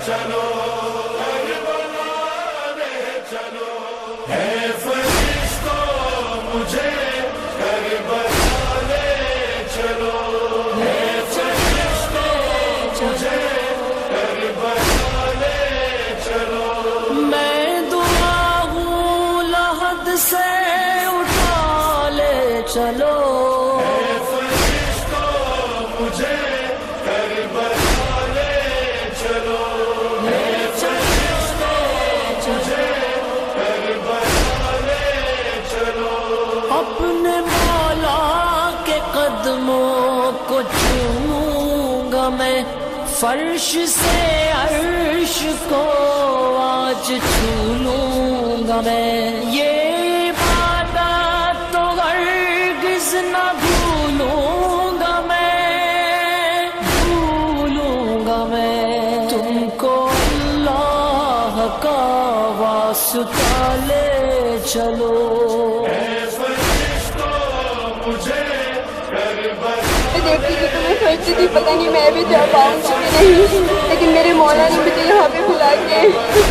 چلو کربلا لے چلو، اے فرشتوں مجھے کربلا لے چلو، اے فرشتوں مجھے کربلا لے چلو، میں دعا ہوں لحد سے اٹھا لے چلو، اے فرشتوں مجھے کربلا لے چلو، اے فرشتوں مجھے کربلا لے چلو، اپنے مولا کے قدموں کو چوموں گا میں، فرش سے عرش کو آج چھو لوں گا میں، یہ عبادت تو ہرگز نہ بھولوں گا میں تم کو اللہ کا واسطہ لے چلو۔ اے فرشتوں مجھے کربلا میں دیکھتی تھی تو میں سوچتی تھی پتہ نہیں میں بھی جا پاؤں گی کہ نہیں، لیکن میرے مولا نے مجھے یہاں پہ بلا کے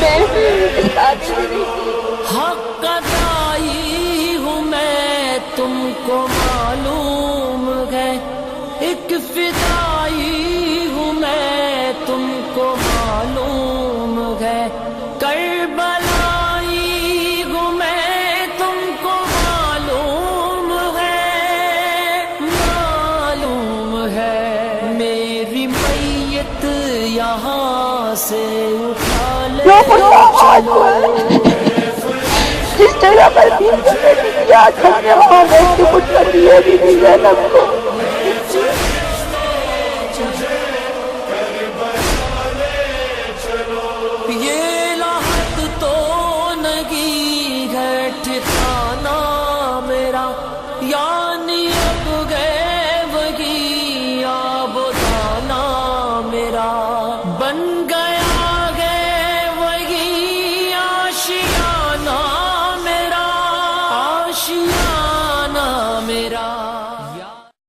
میں اس قابل بھی نہیں تھی۔ حق ادائی ہوں میں تم کو معلوم ہے، ایک فدائی ہوں میں تم کو معلوم ہے، کربلائی ہوں میں تم کو معلوم ہے، میری میت یہاں سے اٹھا لے چلو، جس جگہ پر بھی بیٹی کی یاد کرنے وہاں بیٹھ کے کچھ کر دیے بھی نہیں زینب کو۔